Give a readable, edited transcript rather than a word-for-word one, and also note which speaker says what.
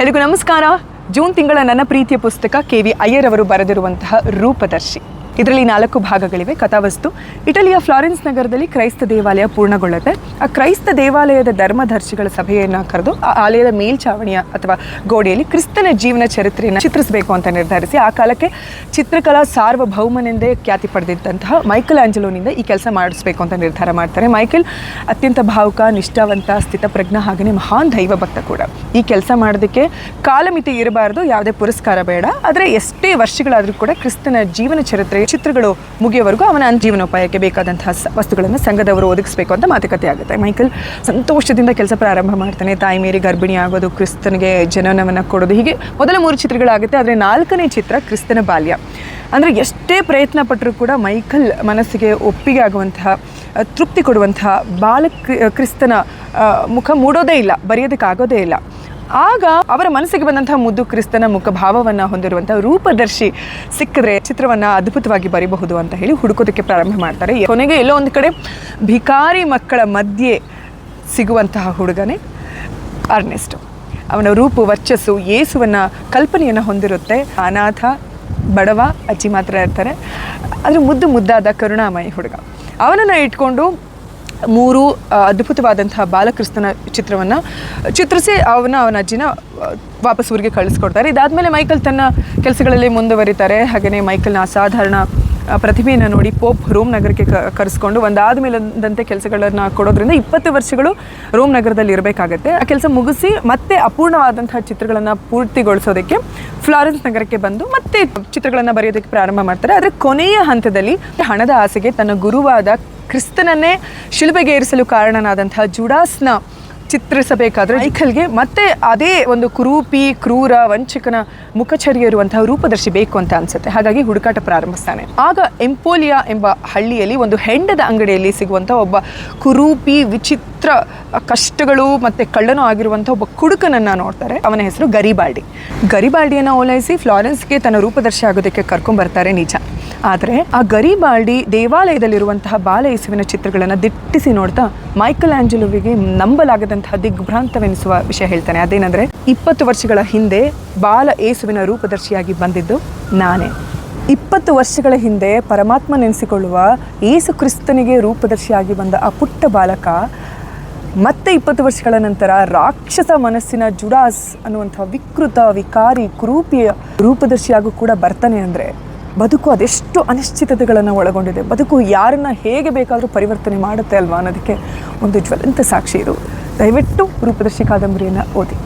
Speaker 1: ಎಲ್ಲರಿಗೂ ನಮಸ್ಕಾರ. ಜೂನ್ ತಿಂಗಳ ನನ್ನ ಪ್ರೀತಿಯ ಪುಸ್ತಕ KV ಅಯ್ಯರ್ ಅವರು ಬರೆದಿರುವಂತಹ ರೂಪದರ್ಶಿ. ಇದರಲ್ಲಿ 4 ಭಾಗಗಳಿವೆ. ಕಥಾವಸ್ತು: ಇಟಲಿಯ ಫ್ಲಾರೆನ್ಸ್ ನಗರದಲ್ಲಿ ಕ್ರೈಸ್ತ ದೇವಾಲಯ ಪೂರ್ಣಗೊಳ್ಳುತ್ತೆ. ಆ ಕ್ರೈಸ್ತ ದೇವಾಲಯದ ಧರ್ಮದರ್ಶಿಗಳ ಸಭೆಯನ್ನು ಕರೆದು ಆ ಆಲಯದ ಮೇಲ್ಛಾವಣಿಯ ಅಥವಾ ಗೋಡೆಯಲ್ಲಿ ಕ್ರಿಸ್ತನ ಜೀವನ ಚರಿತ್ರೆಯನ್ನು ಚಿತ್ರಿಸಬೇಕು ಅಂತ ನಿರ್ಧರಿಸಿ ಆ ಕಾಲಕ್ಕೆ ಚಿತ್ರಕಲಾ ಸಾರ್ವಭೌಮನೆಂದೇ ಖ್ಯಾತಿ ಪಡೆದಿದ್ದಂತಹ ಮೈಕಲ್ ಆಂಜಲೋನಿಂದ ಈ ಕೆಲಸ ಮಾಡಿಸ್ಬೇಕು ಅಂತ ನಿರ್ಧಾರ ಮಾಡ್ತಾರೆ. ಮೈಕಲ್ ಅತ್ಯಂತ ಭಾವುಕ, ನಿಷ್ಠಾವಂತ, ಸ್ಥಿತಪ್ರಜ್ಞ, ಹಾಗೆಯೇ ಮಹಾನ್ ದೈವ ಭಕ್ತ ಕೂಡ. ಈ ಕೆಲಸ ಮಾಡೋದಕ್ಕೆ ಕಾಲಮಿತಿ ಇರಬಾರ್ದು, ಯಾವುದೇ ಪುರಸ್ಕಾರ ಬೇಡ, ಆದರೆ ಎಷ್ಟೇ ವರ್ಷಗಳಾದರೂ ಕೂಡ ಕ್ರಿಸ್ತನ ಜೀವನ ಚರಿತ್ರೆ ಚಿತ್ರಗಳು ಮುಗಿಯುವವರೆಗೂ ಅವನ ಜೀವನೋಪಾಯಕ್ಕೆ ಬೇಕಾದಂತಹ ವಸ್ತುಗಳನ್ನು ಸಂಘದವರು ಒದಗಿಸಬೇಕು ಅಂತ ಮಾತುಕತೆ ಆಗುತ್ತೆ. ಮೈಕಲ್ ಸಂತೋಷದಿಂದ ಕೆಲಸ ಪ್ರಾರಂಭ ಮಾಡ್ತಾನೆ. ತಾಯಿ ಮೇರಿ ಗರ್ಭಿಣಿ ಆಗೋದು, ಕ್ರಿಸ್ತನಿಗೆ ಜನನವನ್ನು ಕೊಡೋದು, ಹೀಗೆ ಮೊದಲ 3 ಚಿತ್ರಗಳಾಗುತ್ತೆ. ಆದರೆ 4ನೇ ಚಿತ್ರ ಕ್ರಿಸ್ತನ ಬಾಲ್ಯ. ಅಂದರೆ ಎಷ್ಟೇ ಪ್ರಯತ್ನ ಪಟ್ಟರೂ ಕೂಡ ಮೈಕಲ್ ಮನಸ್ಸಿಗೆ ಒಪ್ಪಿಗೆ ಆಗುವಂತಹ, ತೃಪ್ತಿ ಕೊಡುವಂತಹ ಕ್ರಿಸ್ತನ ಮುಖ ಮೂಡೋದೇ ಇಲ್ಲ, ಬರೆಯೋದಕ್ಕಾಗೋದೇ ಇಲ್ಲ. ಆಗ ಅವರ ಮನಸ್ಸಿಗೆ ಬಂದಂತಹ ಮುದ್ದು ಕ್ರಿಸ್ತನ ಮುಖಭಾವವನ್ನು ಹೊಂದಿರುವಂತಹ ರೂಪದರ್ಶಿ ಸಿಕ್ಕಿದ್ರೆ ಚಿತ್ರವನ್ನು ಅದ್ಭುತವಾಗಿ ಬರೀಬಹುದು ಅಂತ ಹೇಳಿ ಹುಡುಕೋದಕ್ಕೆ ಪ್ರಾರಂಭ ಮಾಡ್ತಾರೆ. ಕೊನೆಗೆ ಎಲ್ಲೋ ಒಂದು ಕಡೆ ಭಿಕಾರಿ ಮಕ್ಕಳ ಮಧ್ಯೆ ಸಿಗುವಂತಹ ಹುಡುಗನೇ ಅರ್ನೆಸ್ಟ್. ಅವನ ರೂಪು, ವರ್ಚಸ್ಸು, ಯೇಸುವನ್ನ ಕಲ್ಪನೆಯನ್ನು ಹೊಂದಿರುತ್ತೆ. ಅನಾಥ, ಬಡವ, ಅಜ್ಜಿ ಮಾತ್ರ ಇರ್ತಾರೆ. ಆದರೆ ಮುದ್ದಾದ ಕರುಣಾಮಯಿ ಹುಡುಗ. ಅವನನ್ನು ಇಟ್ಕೊಂಡು 3 ಅದ್ಭುತವಾದಂತಹ ಬಾಲಕ್ರಿಸ್ತನ ಚಿತ್ರವನ್ನು ಚಿತ್ರಿಸಿ ಅವನ ಅಜ್ಜಿನ ವಾಪಸ್ ಊರಿಗೆ ಕಳಿಸ್ಕೊಡ್ತಾರೆ. ಇದಾದಮೇಲೆ ಮೈಕಲ್ ತನ್ನ ಕೆಲಸಗಳಲ್ಲಿ ಮುಂದುವರಿತಾರೆ. ಹಾಗೆಯೇ ಮೈಕಲ್ನ ಅಸಾಧಾರಣ ಪ್ರತಿಭೆಯನ್ನು ನೋಡಿ ಪೋಪ್ ರೋಮ್ ನಗರಕ್ಕೆ ಕರೆಸ್ಕೊಂಡು ಒಂದಾದ ಮೇಲಂತೆ ಕೆಲಸಗಳನ್ನು ಕೊಡೋದ್ರಿಂದ 20 ವರ್ಷಗಳು ರೋಮ್ ನಗರದಲ್ಲಿ ಇರಬೇಕಾಗತ್ತೆ. ಆ ಕೆಲಸ ಮುಗಿಸಿ ಮತ್ತೆ ಅಪೂರ್ಣವಾದಂತಹ ಚಿತ್ರಗಳನ್ನು ಪೂರ್ತಿಗೊಳಿಸೋದಕ್ಕೆ ಫ್ಲಾರೆನ್ಸ್ ನಗರಕ್ಕೆ ಬಂದು ಮತ್ತೆ ಚಿತ್ರಗಳನ್ನು ಬರೆಯೋದಕ್ಕೆ ಪ್ರಾರಂಭ ಮಾಡ್ತಾರೆ. ಆದರೆ ಕೊನೆಯ ಹಂತದಲ್ಲಿ ಹಣದ ಆಸೆಗೆ ತನ್ನ ಗುರುವಾದ ಕ್ರಿಸ್ತನನ್ನೇ ಶಿಲುಬೆಗೆ ಏರಿಸಲು ಕಾರಣನಾದಂತಹ ಜುಡಾಸ್ನ ಚಿತ್ರಿಸಬೇಕಾದ್ರೆ ಮೈಕಲ್ಗೆ ಮತ್ತೆ ಅದೇ ಒಂದು ಕುರೂಪಿ, ಕ್ರೂರ, ವಂಚಕನ ಮುಖಚರ್ಯ ಇರುವಂತಹ ರೂಪದರ್ಶಿ ಬೇಕು ಅಂತ ಅನ್ಸುತ್ತೆ. ಹಾಗಾಗಿ ಹುಡುಕಾಟ ಪ್ರಾರಂಭಿಸ್ತಾನೆ. ಆಗ ಎಂಪೋಲಿಯಾ ಎಂಬ ಹಳ್ಳಿಯಲ್ಲಿ ಒಂದು ಹೆಂಡದ ಅಂಗಡಿಯಲ್ಲಿ ಸಿಗುವಂಥ ಒಬ್ಬ ಕುರೂಪಿ, ವಿಚಿತ್ರ, ಕಷ್ಟಗಳು ಮತ್ತು ಕಳ್ಳನೂ ಆಗಿರುವಂಥ ಒಬ್ಬ ಕುಡುಕನನ್ನು ನೋಡ್ತಾರೆ. ಅವನ ಹೆಸರು ಗರಿಬಾಲ್ಡಿಯನ್ನು ಓಲೈಸಿ ಫ್ಲಾರೆನ್ಸ್ಗೆ ತನ್ನ ರೂಪದರ್ಶಿ ಆಗೋದಕ್ಕೆ ಕರ್ಕೊಂಡ್ಬರ್ತಾರೆ, ನಿಜ. ಆದರೆ ಆ ಗರಿಬಾಲ್ಡಿ ದೇವಾಲಯದಲ್ಲಿರುವಂತಹ ಬಾಲ ಯೇಸುವಿನ ಚಿತ್ರಗಳನ್ನು ದಿಟ್ಟಿಸಿ ನೋಡ್ತಾ ಮೈಕಲ್ ಆಂಜಲೋವಿಗೆ ನಂಬಲಾಗದಂತಹ ದಿಗ್ಭ್ರಾಂತವೆನಿಸುವ ವಿಷಯ ಹೇಳ್ತಾನೆ. ಅದೇನೆಂದರೆ 20 ವರ್ಷಗಳ ಹಿಂದೆ ಬಾಲ ಯೇಸುವಿನ ರೂಪದರ್ಶಿಯಾಗಿ ಬಂದಿದ್ದು ನಾನೇ. 20 ವರ್ಷಗಳ ಹಿಂದೆ ಪರಮಾತ್ಮ ನೆನೆಸಿಕೊಳ್ಳುವ ಯೇಸು ಕ್ರಿಸ್ತನಿಗೆ ರೂಪದರ್ಶಿಯಾಗಿ ಬಂದ ಆ ಪುಟ್ಟ ಬಾಲಕ ಮತ್ತೆ 20 ವರ್ಷಗಳ ನಂತರ ರಾಕ್ಷಸ ಮನಸ್ಸಿನ ಜುಡಾಸ್ ಅನ್ನುವಂಥ ವಿಕೃತ, ವಿಕಾರಿ, ಕುರೂಪಿಯ ರೂಪದರ್ಶಿಯಾಗೂ ಕೂಡ ಬರ್ತಾನೆ. ಅಂದರೆ ಬದುಕು ಅದೆಷ್ಟು ಅನಿಶ್ಚಿತತೆಗಳನ್ನು ಒಳಗೊಂಡಿದೆ. ಬದುಕು ಯಾರನ್ನ ಹೇಗೆ ಬೇಕಾದರೂ ಪರಿವರ್ತನೆ ಮಾಡುತ್ತೆ ಅಲ್ವಾ ಅನ್ನೋದಕ್ಕೆ ಒಂದು ಜ್ವಲಂತ ಸಾಕ್ಷಿ ಇದು. ದಯವಿಟ್ಟು ರೂಪದರ್ಶಿ ಕಾದಂಬರಿಯನ್ನು ಓದಿ.